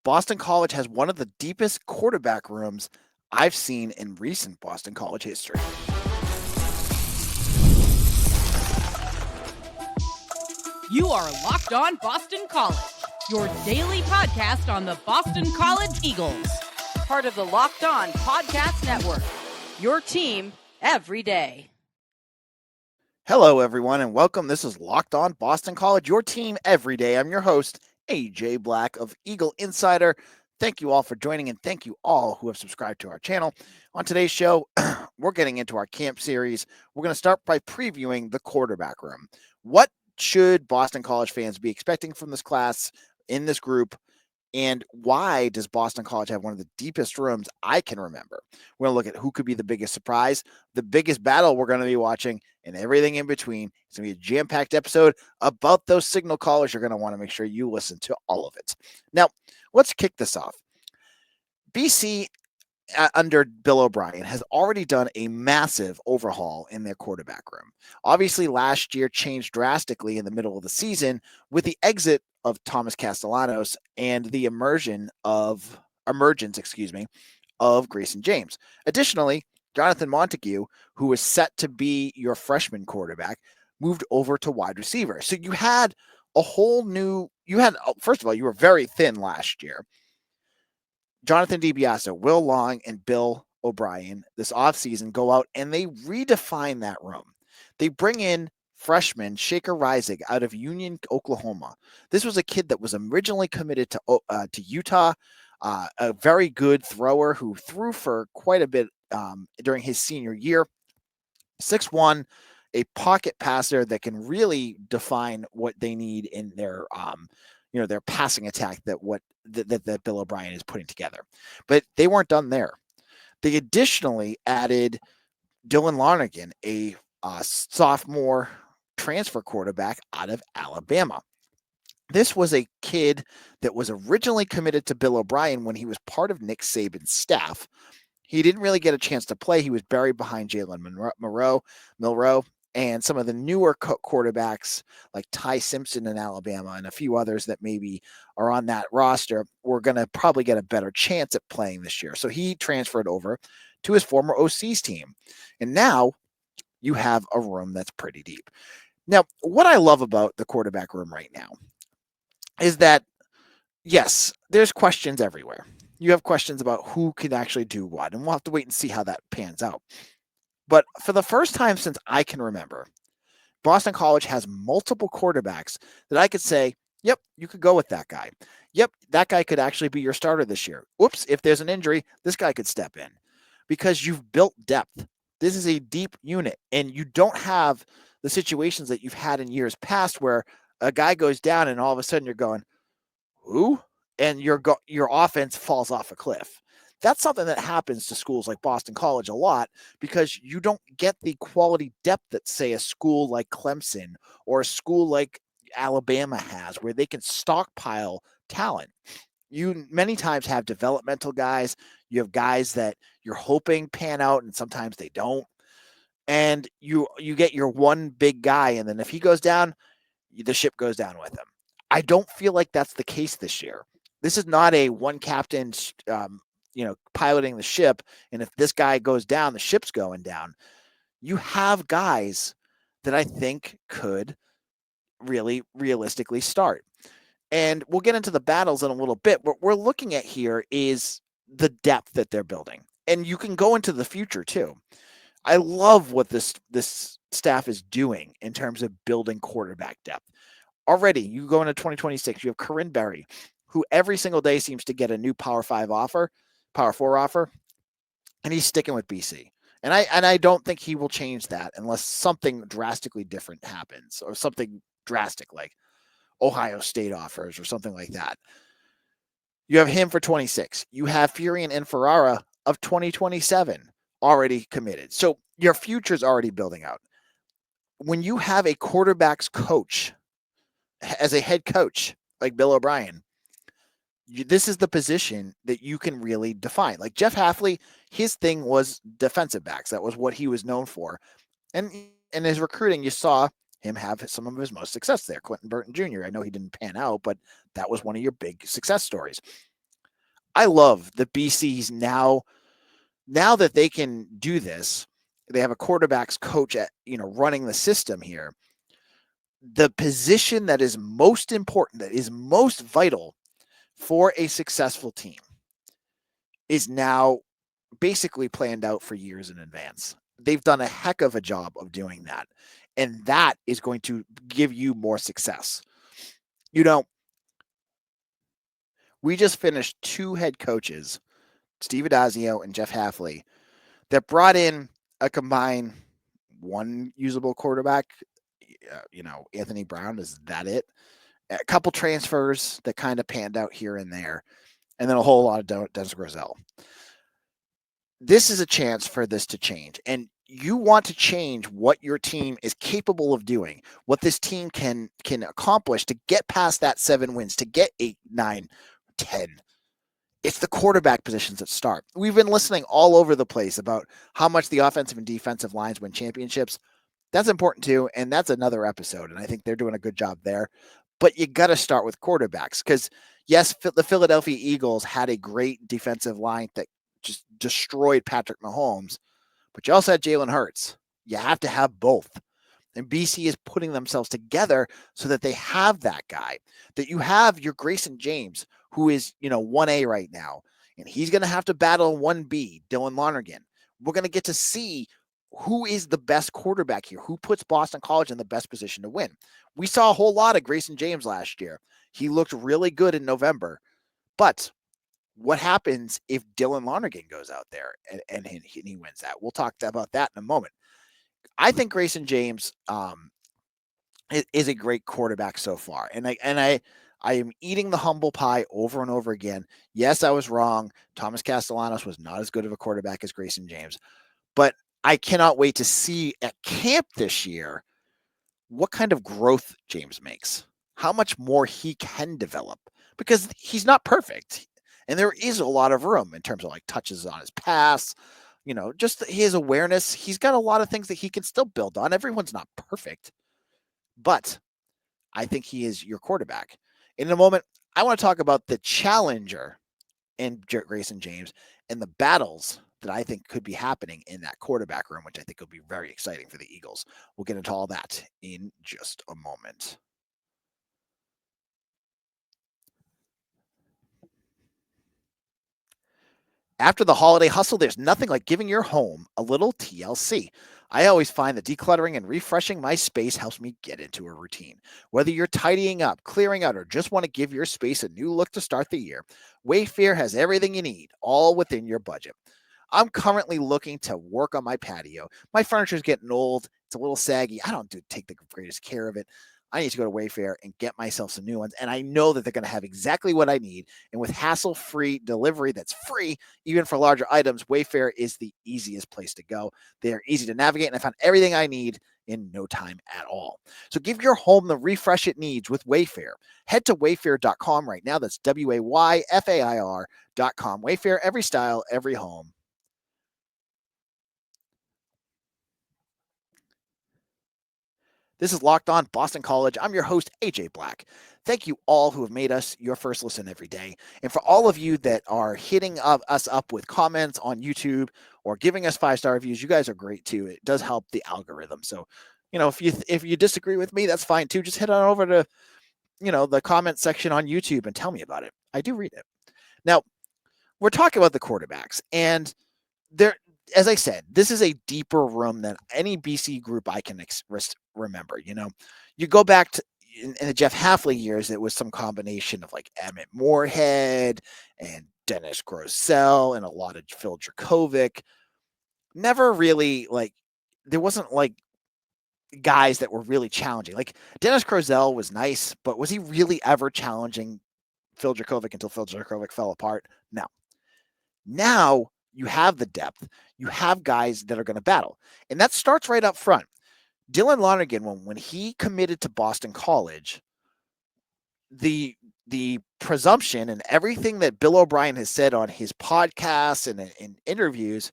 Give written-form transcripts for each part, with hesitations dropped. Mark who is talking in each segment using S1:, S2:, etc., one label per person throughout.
S1: Boston College has one of the deepest quarterback rooms I've seen in recent Boston College history.
S2: You are Locked On Boston College, your daily podcast on the Boston College Eagles. Part of the Locked On Podcast Network, your team every day.
S1: Hello, everyone, and welcome. This is Locked On Boston College, your team every day. I'm your host, AJ Black of Eagle Insider. Thank you all for joining, and thank you all who have subscribed to our channel. On today's show, we're getting into our camp series. We're going to start by previewing the quarterback room. What should Boston College fans be expecting from this class in this group? And why does Boston College have one of the deepest rooms I can remember? We're going to look at who could be the biggest surprise, the biggest battle we're going to be watching, and everything in between. It's going to be a jam-packed episode about those signal callers. You're going to want to make sure you listen to all of it. Now, let's kick this off. BC under Bill O'Brien has already done a massive overhaul in their quarterback room. Obviously, last year changed drastically in the middle of the season with the exit of Thomas Castellanos and the emergence of Grayson James. Additionally, Jonathan Montague, who was set to be your freshman quarterback, moved over to wide receiver. So you had first of all, you were very thin last year. Jonathan DiBiase, Will Long, and Bill O'Brien this offseason go out and they redefine that room. They bring in freshman Shaker Reisig out of Union, Oklahoma. This was a kid that was originally committed to Utah, a very good thrower who threw for quite a bit during his senior year. 6'1", a pocket passer that can really define what they need in their their passing attack that Bill O'Brien is putting together. But they weren't done there. They additionally added Dylan Lonergan, a sophomore transfer quarterback out of Alabama. This was a kid that was originally committed to Bill O'Brien when he was part of Nick Saban's staff. He didn't really get a chance to play. He was buried behind Jalen Milroe, and some of the newer quarterbacks like Ty Simpson in Alabama and a few others that maybe are on that roster were going to probably get a better chance at playing this year. So he transferred over to his former OC's team. And now you have a room that's pretty deep. Now, what I love about the quarterback room right now is that, yes, there's questions everywhere. You have questions about who can actually do what, and we'll have to wait and see how that pans out. But for the first time since I can remember, Boston College has multiple quarterbacks that I could say, yep, you could go with that guy. Yep, that guy could actually be your starter this year. Oops, if there's an injury, this guy could step in because you've built depth. This is a deep unit, and you don't have the situations that you've had in years past where a guy goes down and all of a sudden you're going, who? And your offense falls off a cliff. That's something that happens to schools like Boston College a lot because you don't get the quality depth that, say, a school like Clemson or a school like Alabama has, where they can stockpile talent. You many times have developmental guys. You have guys that you're hoping pan out, and sometimes they don't. And you get your one big guy, and then if he goes down, the ship goes down with him. I don't feel like that's the case this year. This is not a one captain piloting the ship, and if this guy goes down, the ship's going down. You have guys that I think could really realistically start. And we'll get into the battles in a little bit. What we're looking at here is the depth that they're building. And you can go into the future too. I love what this staff is doing in terms of building quarterback depth. Already, you go into 2026, you have Corinne Berry, who every single day seems to get a new Power 4 offer, and he's sticking with BC. And I don't think he will change that unless something drastically different happens, or something drastic like Ohio State offers or something like that. You have him for 26. You have Furian and Ferrara of 2027 already committed. So your future's already building out. When you have a quarterback's coach as a head coach like Bill O'Brien, this is the position that you can really define. Like Jeff Hafley, his thing was defensive backs. That was what he was known for. And in his recruiting, you saw him have some of his most success there. Quentin Burton Jr., I know he didn't pan out, but that was one of your big success stories. I love the BC's now that they can do this. They have a quarterbacks coach at, running the system here. The position that is most important, that is most vital for a successful team, is now basically planned out for years in advance. They've done a heck of a job of doing that. And that is going to give you more success. We just finished 2 head coaches, Steve Adazio and Jeff Halfley, that brought in a combined 1 usable quarterback. Anthony Brown, is that it? A couple transfers that kind of panned out here and there, and then a whole lot of Dennis Grosel. This is a chance for this to change, and you want to change what your team is capable of doing, what this team can accomplish to get past that 7 wins, to get 8, 9, 10. It's the quarterback positions that start. We've been listening all over the place about how much the offensive and defensive lines win championships. That's important too, and that's another episode, and I think they're doing a good job there. But you got to start with quarterbacks because, yes, the Philadelphia Eagles had a great defensive line that just destroyed Patrick Mahomes, but you also had Jalen Hurts. You have to have both. And BC is putting themselves together so that they have that guy, that you have your Grayson James, who is, 1A right now, and he's going to have to battle 1B, Dylan Lonergan. We're going to get to see who is the best quarterback here, who puts Boston College in the best position to win. We saw a whole lot of Grayson James last year. He looked really good in November, but what happens if Dylan Lonergan goes out there and he wins that? We'll talk about that in a moment. I think Grayson James is a great quarterback so far, and I am eating the humble pie over and over again. Yes, I was wrong. Thomas Castellanos was not as good of a quarterback as Grayson James, but I cannot wait to see at camp this year what kind of growth James makes, how much more he can develop, because he's not perfect, and there is a lot of room in terms of like touches on his pass. Just his awareness. He's got a lot of things that he can still build on. Everyone's not perfect, but I think he is your quarterback. In a moment, I want to talk about the challenger in Grayson James and the battles that I think could be happening in that quarterback room, which I think will be very exciting for the Eagles. We'll get into all that in just a moment. After the holiday hustle, there's nothing like giving your home a little TLC. I always find that decluttering and refreshing my space helps me get into a routine. Whether you're tidying up, clearing out, or just want to give your space a new look to start the year, Wayfair has everything you need, all within your budget. I'm currently looking to work on my patio. My furniture is getting old. It's a little saggy. I don't take the greatest care of it. I need to go to Wayfair and get myself some new ones. And I know that they're going to have exactly what I need. And with hassle-free delivery that's free, even for larger items, Wayfair is the easiest place to go. They are easy to navigate, and I found everything I need in no time at all. So give your home the refresh it needs with Wayfair. Head to wayfair.com right now. That's WAYFAIR.com. Wayfair, every style, every home. This is Locked On Boston College. I'm your host, AJ Black. Thank you all who have made us your first listen every day. And for all of you that are hitting us up with comments on YouTube or giving us 5-star reviews, you guys are great too. It does help the algorithm. So, if you disagree with me, that's fine too. Just head on over to, the comment section on YouTube and tell me about it. I do read it. Now, we're talking about the quarterbacks, and as I said, this is a deeper room than any BC group I can remember. You go back to in the Jeff Halfley years, it was some combination of like Emmett Moorhead and Dennis Grosel and a lot of Phil Dracovic. Never really there wasn't guys that were really challenging. Like Dennis Grosel was nice, but was he really ever challenging Phil Dracovic until Phil Dracovic fell apart? No. Now you have the depth. You have guys that are going to battle. And that starts right up front. Dylan Lonergan, when he committed to Boston College, the presumption and everything that Bill O'Brien has said on his podcasts and in interviews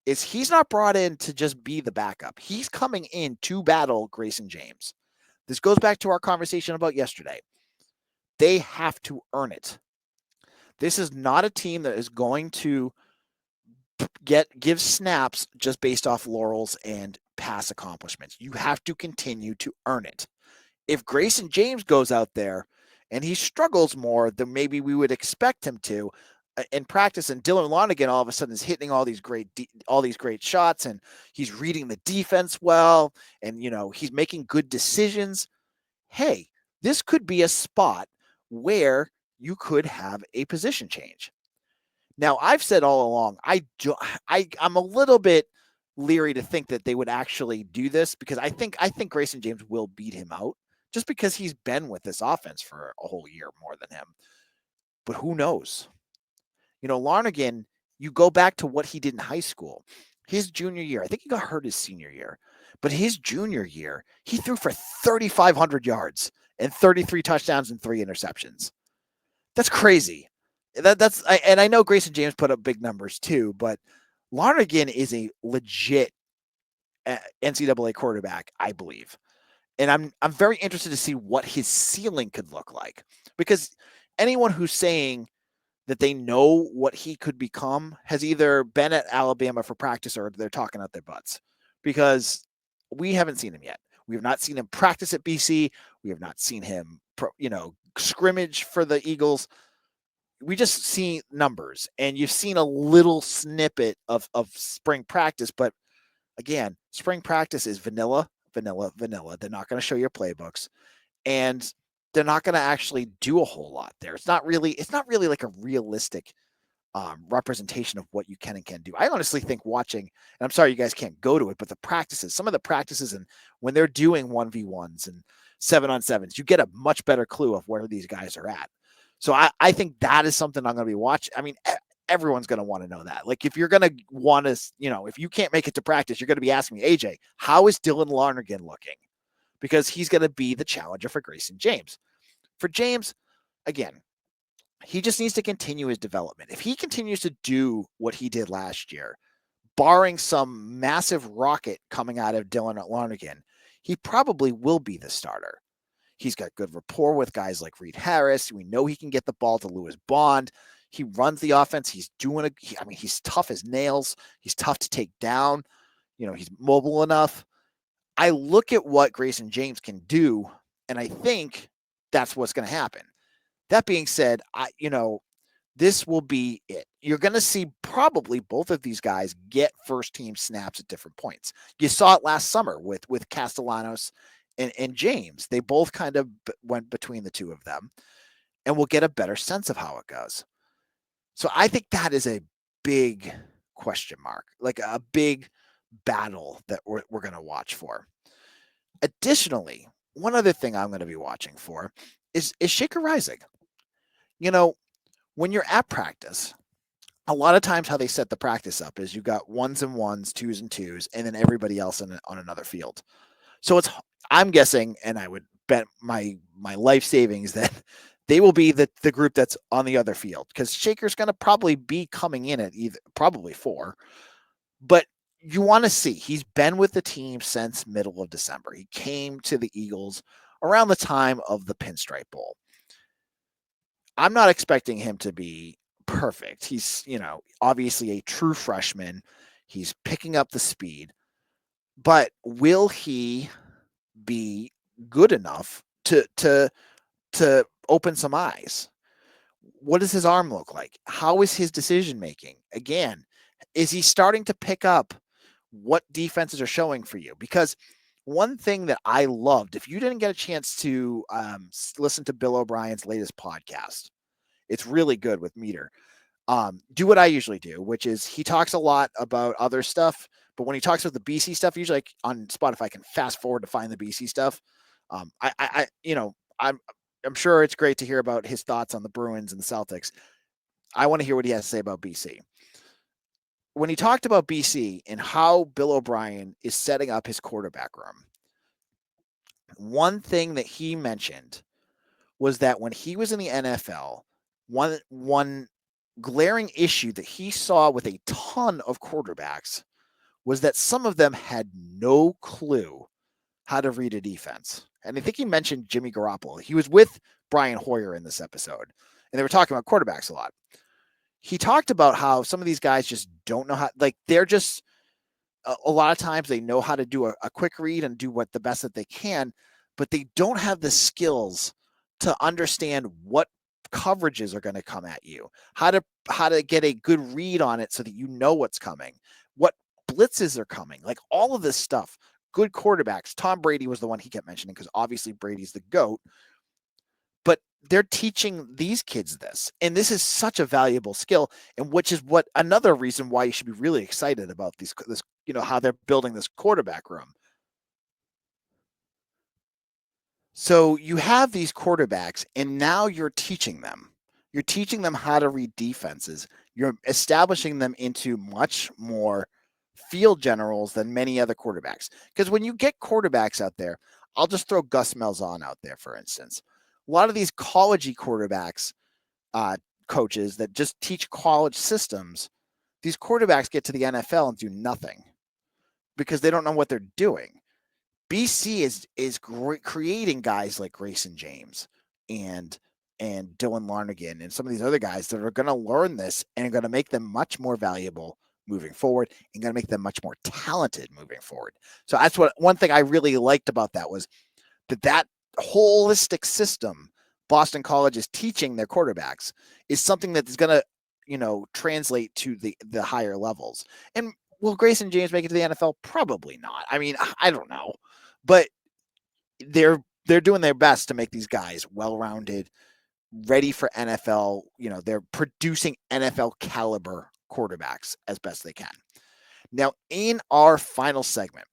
S1: is he's not brought in to just be the backup. He's coming in to battle Grayson James. This goes back to our conversation about yesterday. They have to earn it. This is not a team that is going to give snaps just based off laurels and past accomplishments. You have to continue to earn it. If Grayson James goes out there and he struggles more than maybe we would expect him to in practice, and Dylan Lonergan all of a sudden is hitting all these great shots, and he's reading the defense well, and he's making good decisions. Hey, this could be a spot where you could have a position change. Now, I've said all along, I'm a little bit leery to think that they would actually do this, because I think Grayson James will beat him out just because he's been with this offense for a whole year more than him. But who knows? Lonergan, you go back to what he did in high school. His junior year, I think he got hurt his senior year, but his junior year, he threw for 3,500 yards and 33 touchdowns and 3 interceptions. That's crazy. And I know Grayson James put up big numbers too, but Lonergan is a legit NCAA quarterback, I believe. And I'm very interested to see what his ceiling could look like, because anyone who's saying that they know what he could become has either been at Alabama for practice or they're talking out their butts, because we haven't seen him yet. We have not seen him practice at BC. We have not seen him, scrimmage for the Eagles. We just see numbers, and you've seen a little snippet of spring practice. But again, spring practice is vanilla. They're not going to show you playbooks, and they're not going to actually do a whole lot there. It's not really like a realistic representation of what you can and can't do. I honestly think watching, and I'm sorry you guys can't go to it, but some of the practices, and when they're doing 1v1s and 7-on-7s, you get a much better clue of where these guys are at. So I think that is something I'm going to be watching. I mean, everyone's going to want to know that. Like, if you're going to want to, if you can't make it to practice, you're going to be asking me, AJ, how is Dylan Lonergan looking? Because he's going to be the challenger for Grayson James. For James, again, he just needs to continue his development. If he continues to do what he did last year, barring some massive rocket coming out of Dylan Lonergan, he probably will be the starter. He's got good rapport with guys like Reed Harris. We know he can get the ball to Lewis Bond. He runs the offense. He's he's tough as nails. He's tough to take down. He's mobile enough. I look at what Grayson James can do, and I think that's what's going to happen. That being said, this will be it. You're going to see probably both of these guys get first team snaps at different points. You saw it last summer with Castellanos and James. They both kind of went between the two of them, and we'll get a better sense of how it goes. So I think that is a big question mark, like a big battle that we're going to watch for. Additionally, one other thing I'm going to be watching for is Shaker Reisig. When you're at practice, a lot of times how they set the practice up is you've got 1s and 1s, 2s and 2s, and then everybody else on another field. So I'm guessing, and I would bet my life savings that they will be the group that's on the other field, because Shaker's going to probably be coming in at probably 4. But you want to see, he's been with the team since middle of December. He came to the Eagles around the time of the Pinstripe Bowl. I'm not expecting him to be perfect. He's, obviously a true freshman. He's picking up the speed. But will he be good enough to open some eyes? What does his arm look like? How is his decision making? Again, is he starting to pick up what defenses are showing for you? Because one thing that I loved, if you didn't get a chance to listen to Bill O'Brien's latest podcast, it's really good with Meter. Do what I usually do, which is he talks a lot about other stuff, but when he talks about the BC stuff, usually on Spotify, I can fast forward to find the BC stuff. I'm sure it's great to hear about his thoughts on the Bruins and the Celtics. I want to hear what he has to say about BC. When he talked about BC and how Bill O'Brien is setting up his quarterback room, one thing that he mentioned was that when he was in the NFL, one glaring issue that he saw with a ton of quarterbacks was that some of them had no clue how to read a defense. And I think he mentioned Jimmy Garoppolo. He was with Brian Hoyer in this episode. and they were talking about quarterbacks a lot. He talked about how some of these guys just don't know how, like they're just a lot of times they know how to do a quick read and do what the best that they can, but they don't have the skills to understand what coverages are going to come at you, how to get a good read on it so that you know what's coming, what blitzes are coming, like all of this stuff. Good quarterbacks. Tom Brady was the one he kept mentioning because obviously Brady's the GOAT, but they're teaching these kids this, and this is such a valuable skill, and which is what another reason why you should be really excited about this, how they're building this quarterback room. So you have these quarterbacks, and now you're teaching them. You're teaching them how to read defenses. You're establishing them into much more field generals than many other quarterbacks. Because when you get quarterbacks out there, I'll just throw Gus Malzahn out there, for instance. A lot of these college-y quarterbacks, coaches that just teach college systems, these quarterbacks get to the NFL and do nothing because they don't know what they're doing. BC is creating guys like Grayson James and Dylan Lonergan and some of these other guys that are going to learn this and are going to make them much more valuable moving forward and going to make them much more talented moving forward. So that's one thing I really liked about that was that holistic system Boston College is teaching their quarterbacks is something that is going to, translate to the higher levels. And will Grayson James make it to the NFL? Probably not. I mean, I don't know, but they're doing their best to make these guys well-rounded, ready for NFL. They're producing NFL caliber quarterbacks as best they can. Now, in our final segment,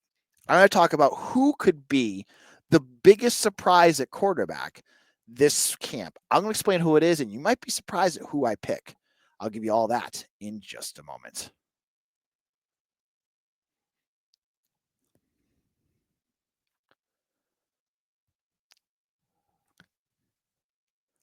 S1: I'm going to talk about who could be the biggest surprise at quarterback this camp. I'm going to explain who it is, and you might be surprised at who I pick. I'll give you all that in just a moment.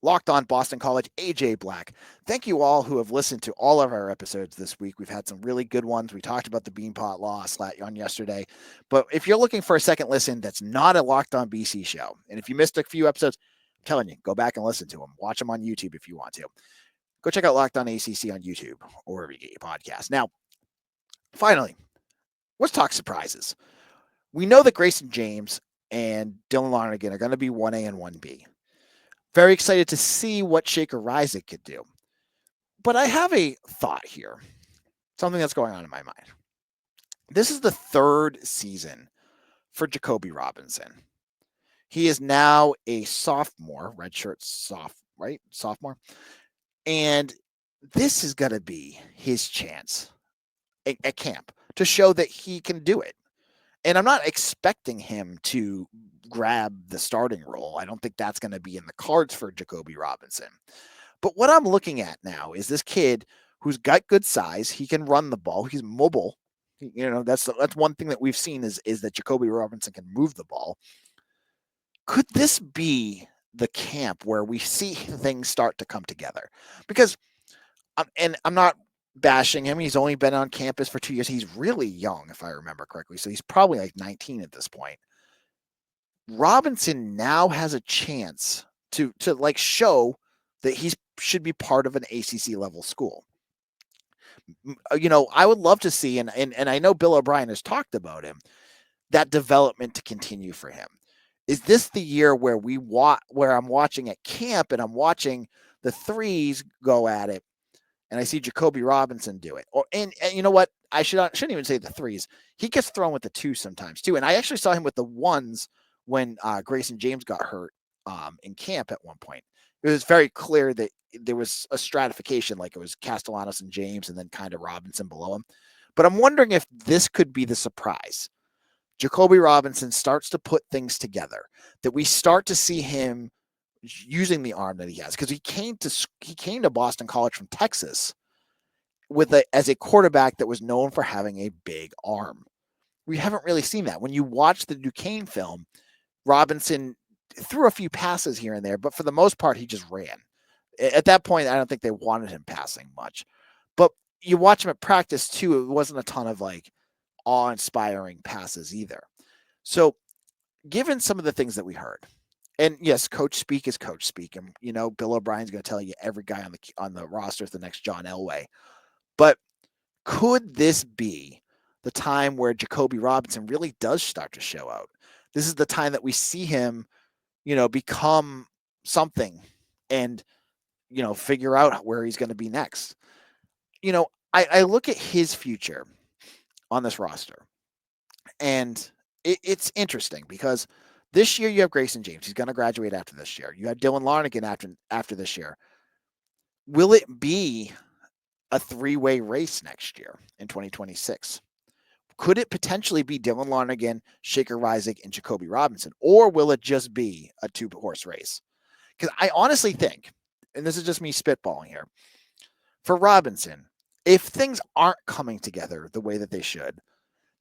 S1: Locked on Boston College, AJ Black. Thank you all who have listened to all of our episodes this week. We've had some really good ones. We talked about the Beanpot loss on yesterday. But if you're looking for a second listen, that's not a Locked on BC show. And if you missed a few episodes, I'm telling you, go back and listen to them. Watch them on YouTube if you want to. Go check out Locked on ACC on YouTube or wherever you get your podcast. Now, finally, let's talk surprises. We know that Grayson James and Dylan Lonergan are going to be 1A and 1B. Very excited to see what Shaker Reisig could do. But I have a thought here, something that's going on in my mind. This is the third season for Jacobe Robinson. He is now a sophomore, redshirt sophomore. And this is going to be his chance at camp to show that he can do it. And I'm not expecting him to grab the starting role. I don't think that's going to be in the cards for Jacobe Robinson. But what I'm looking at now is this kid who's got good size. He can run the ball. He's mobile. That's one thing that we've seen is that Jacobe Robinson can move the ball. Could this be the camp where we see things start to come together? Because, and I'm not bashing him. He's only been on campus for 2 years. He's really young, if I remember correctly. So he's probably like 19 at this point. Robinson now has a chance to like show that he should be part of an ACC level school. I would love to see, and I know Bill O'Brien has talked about him, that development to continue for him. Is this the year where where I'm watching at camp and I'm watching the threes go at it, and I see Jacobe Robinson do it? And you know what? I shouldn't even say the threes. He gets thrown with the two sometimes too. And I actually saw him with the ones when Grayson James got hurt in camp at one point. It was very clear that there was a stratification, like it was Castellanos and James and then kind of Robinson below him. But I'm wondering if this could be the surprise. Jacobe Robinson starts to put things together, that we start to see him using the arm that he has, because he came to Boston College from Texas as a quarterback that was known for having a big arm. We haven't really seen that. When you watch the Duquesne film, Robinson threw a few passes here and there, but for the most part, he just ran. At that point, I don't think they wanted him passing much. But you watch him at practice too, it wasn't a ton of like awe-inspiring passes either. So given some of the things that we heard, And yes, coach speak is coach speak, and Bill O'Brien's going to tell you every guy on the roster is the next John Elway. But could this be the time where Jacobe Robinson really does start to show out? This is the time that we see him, become something and, figure out where he's going to be next. I look at his future on this roster, and it's interesting because this year you have Grayson James. He's going to graduate after this year. You have Dylan Lonergan after this year. Will it be a three-way race next year in 2026? Could it potentially be Dylan Lonergan, Shaker Reisig, and Jacobe Robinson? Or will it just be a two-horse race? Because I honestly think, and this is just me spitballing here, for Robinson, if things aren't coming together the way that they should,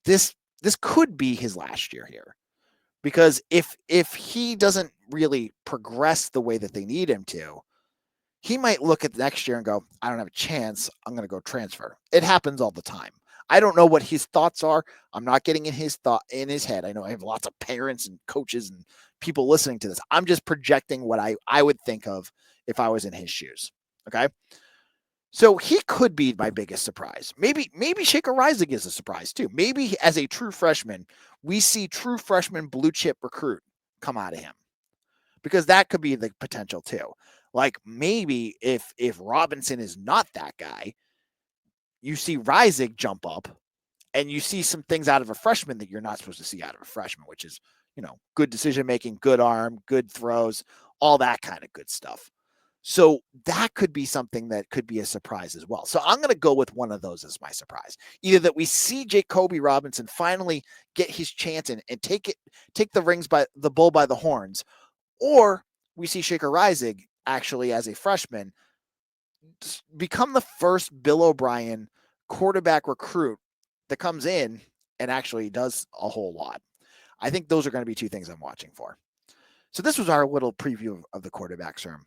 S1: this could be his last year here. Because if he doesn't really progress the way that they need him to, he might look at the next year and go, I don't have a chance. I'm going to go transfer. It happens all the time. I don't know what his thoughts are. I'm not getting in his head. I know I have lots of parents and coaches and people listening to this. I'm just projecting what I would think of if I was in his shoes. Okay. So he could be my biggest surprise. Maybe Shaker Reisig is a surprise too. Maybe as a true freshman, we see true freshman blue chip recruit come out of him, because that could be the potential too. Like maybe if Robinson is not that guy, you see Reisig jump up and you see some things out of a freshman that you're not supposed to see out of a freshman, which is, good decision making, good arm, good throws, all that kind of good stuff. So that could be something that could be a surprise as well. So I'm going to go with one of those as my surprise. Either that we see Jacobe Robinson finally get his chance and take the bull by the horns, or we see Shaker Reisig actually as a freshman become the first Bill O'Brien quarterback recruit that comes in and actually does a whole lot. I think those are going to be two things I'm watching for. So this was our little preview of the quarterbacks room.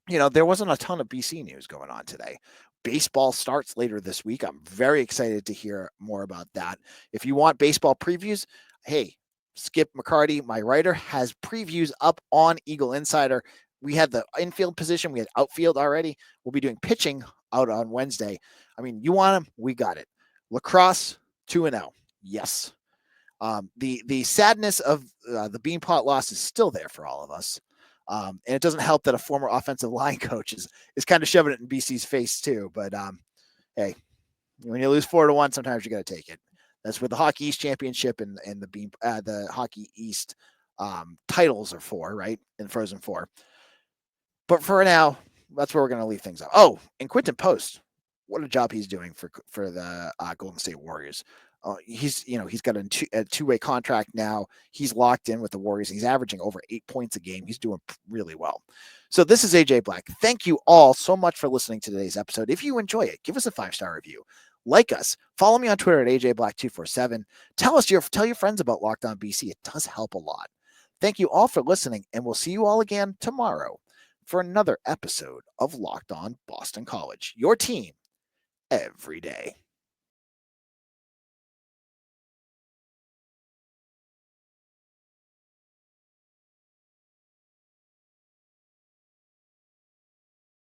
S1: There wasn't a ton of BC news going on today. Baseball starts later this week. I'm very excited to hear more about that. If you want baseball previews, hey, Skip McCarty, my writer, has previews up on Eagle Insider. We had the infield position. We had outfield already. We'll be doing pitching out on Wednesday. I mean, you want them? We got it. Lacrosse 2-0. Yes. The sadness of the Beanpot loss is still there for all of us. And it doesn't help that a former offensive line coach is kind of shoving it in BC's face too. But hey, when you lose 4-1, sometimes you got to take it. That's where the Hockey East Championship and the Hockey East titles are for, right? In Frozen Four. But for now, that's where we're going to leave things up. Oh, and Quinton Post, what a job he's doing for the Golden State Warriors. He's got a two-way contract now. He's locked in with the Warriors. He's averaging over 8 points a game. He's doing really well. So this is AJ Black. Thank you all so much for listening to today's episode. If you enjoy it, give us a 5-star review. Like us. Follow me on Twitter at AJBlack247. Tell your friends about Locked On BC. It does help a lot. Thank you all for listening, and we'll see you all again tomorrow for another episode of Locked On Boston College. Your team every day.